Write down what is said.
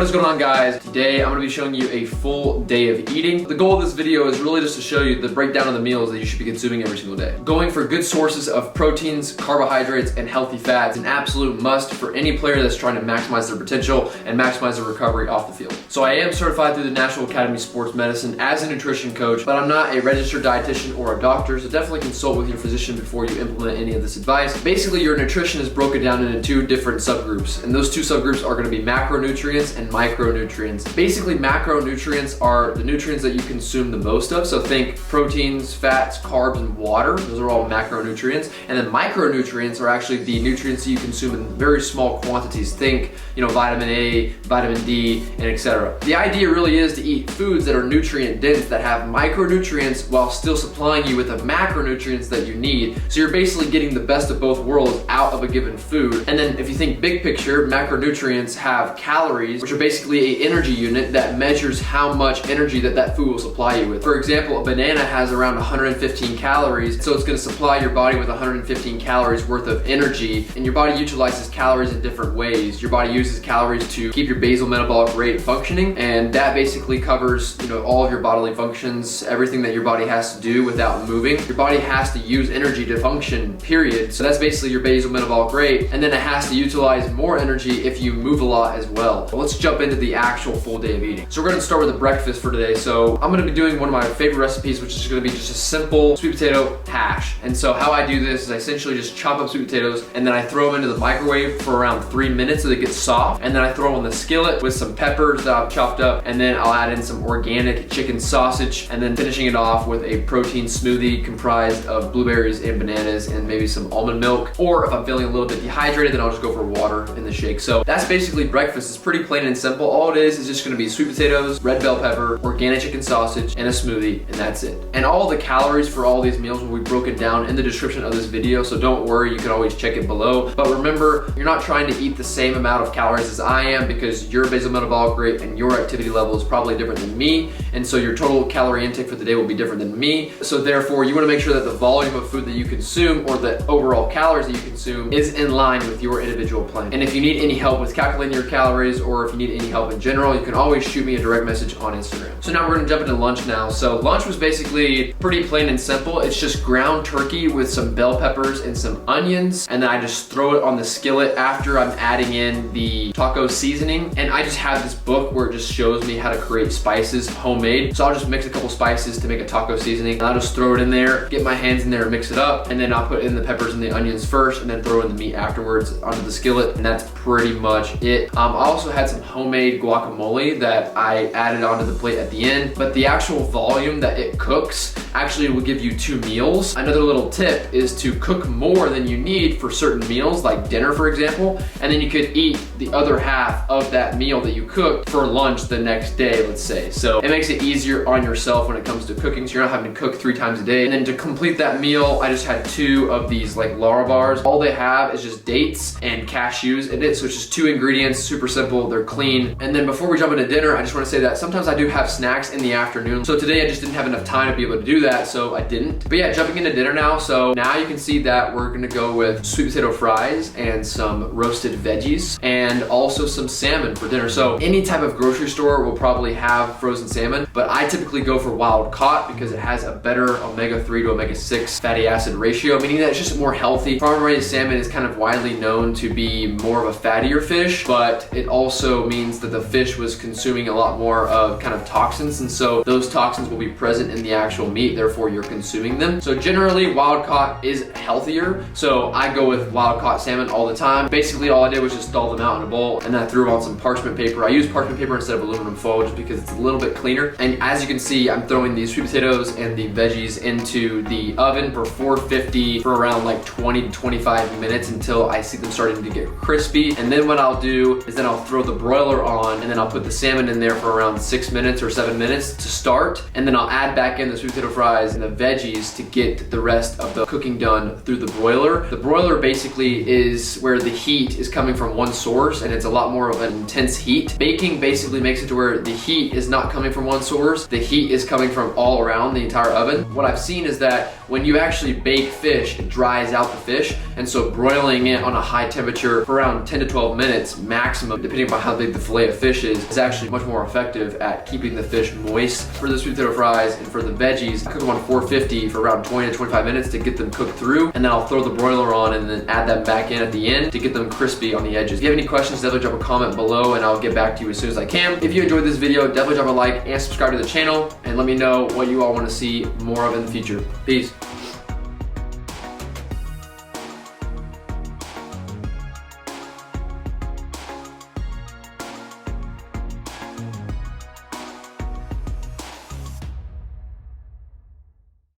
What is going on, guys? Today I'm going to be showing you a full day of eating. The goal of this video is really just to show you the breakdown of the meals that you should be consuming every single day. Going for good sources of proteins, carbohydrates, and healthy fats is an absolute must for any player that's trying to maximize their potential and maximize their recovery off the field. So I am certified through the National Academy of Sports Medicine as a nutrition coach, but I'm not a registered dietitian or a doctor, so definitely consult with your physician before you implement any of this advice. Basically, your nutrition is broken down into two different subgroups, and those two subgroups are going to be macronutrients and micronutrients. Basically, macronutrients are the nutrients that you consume the most of, so think proteins, fats, carbs, and water. Those are all macronutrients. And then micronutrients are actually the nutrients that you consume in very small quantities. Think, vitamin A, vitamin D, and etc. The idea really is to eat foods that are nutrient dense, that have micronutrients while still supplying you with the macronutrients that you need. So you're basically getting the best of both worlds out of a given food. And then if you think big picture, macronutrients have calories, which are basically an energy unit that measures how much energy that food will supply you with. For example, a banana has around 115 calories, so it's going to supply your body with 115 calories worth of energy, and your body utilizes calories in different ways. Your body uses calories to keep your basal metabolic rate functioning, and that basically covers all of your bodily functions, everything that your body has to do without moving. Your body has to use energy to function, period. So that's basically your basal metabolic rate, and then it has to utilize more energy if you move a lot as well. Let's jump into the actual full day of eating. So we're going to start with the breakfast for today. So I'm going to be doing one of my favorite recipes, which is going to be just a simple sweet potato hash. And so how I do this is I essentially just chop up sweet potatoes and then I throw them into the microwave for around 3 minutes so they get soft, and then I throw them on the skillet with some peppers that I've chopped up, and then I'll add in some organic chicken sausage, and then finishing it off with a protein smoothie comprised of blueberries and bananas and maybe some almond milk. Or if I'm feeling a little bit dehydrated, then I'll just go for water in the shake. So that's basically breakfast. It's pretty plain and simple. All it is just going to be sweet potatoes, red bell pepper, organic chicken sausage, and a smoothie, and that's it. And all the calories for all these meals will be broken down in the description of this video, so don't worry, you can always check it below. But remember, you're not trying to eat the same amount of calories as I am, because your basal metabolic rate and your activity level is probably different than me, and so your total calorie intake for the day will be different than me. So therefore, you want to make sure that the volume of food that you consume, or the overall calories that you consume, is in line with your individual plan. And if you need any help with calculating your calories, or if you need any help in general, you can always shoot me a direct message on Instagram. So now we're going to jump into lunch now. So lunch was basically pretty plain and simple. It's just ground turkey with some bell peppers and some onions, and then I just throw it on the skillet after I'm adding in the taco seasoning. And I just have this book where it just shows me how to create spices homemade. So I'll just mix a couple spices to make a taco seasoning, and I'll just throw it in there, get my hands in there and mix it up, and then I'll put in the peppers and the onions first, and then throw in the meat afterwards onto the skillet, and that's pretty much it. I also had some homemade guacamole that I added onto the plate at the end, but the actual volume that it cooks actually will give you 2 meals. Another little tip is to cook more than you need for certain meals, like dinner for example, and then you could eat the other half of that meal that you cooked for lunch the next day, let's say. So it makes it easier on yourself when it comes to cooking, so you're not having to cook 3 times a day. And then to complete that meal, I just had 2 of these like Larabars. All they have is just dates and cashews in it, so it's just 2 ingredients, super simple, they're clean. And then before we jump into dinner, I just want to say that sometimes I do have snacks in the afternoon. So today I just didn't have enough time to be able to do that, so I didn't. But yeah, jumping into dinner now. So now you can see that we're gonna go with sweet potato fries and some roasted veggies, and also some salmon for dinner. So any type of grocery store will probably have frozen salmon, but I typically go for wild caught because it has a better omega-3 to omega-6 fatty acid ratio, meaning that it's just more healthy. Farm-raised salmon is kind of widely known to be more of a fattier fish, but it also means that the fish was consuming a lot more of kind of toxins, and so those toxins will be present in the actual meat, therefore you're consuming them. So generally wild caught is healthier, so I go with wild caught salmon all the time. Basically all I did was just thaw them out in a bowl, and then I threw them on some parchment paper. I use parchment paper instead of aluminum foil just because it's a little bit cleaner. And as you can see, I'm throwing these sweet potatoes and the veggies into the oven for 450 for around like 20 to 25 minutes until I see them starting to get crispy. And then what I'll do is then I'll throw the broiler on, and then I'll put the salmon in there for around 6 minutes or 7 minutes to start, and then I'll add back in the sweet potato fries and the veggies to get the rest of the cooking done through the broiler. The broiler basically is where the heat is coming from one source, and it's a lot more of an intense heat. Baking basically makes it to where the heat is not coming from one source, the heat is coming from all around the entire oven. What I've seen is that when you actually bake fish, it dries out the fish, and so broiling it on a high temperature for around 10 to 12 minutes maximum, depending upon how big the fillet of fish is actually much more effective at keeping the fish moist. For the sweet potato fries and for the veggies, I cook them on 450 for around 20 to 25 minutes to get them cooked through, and then I'll throw the broiler on and then add them back in at the end to get them crispy on the edges. If you have any questions, definitely drop a comment below and I'll get back to you as soon as I can. If you enjoyed this video, definitely drop a like and subscribe to the channel, and let me know what you all want to see more of in the future. Peace.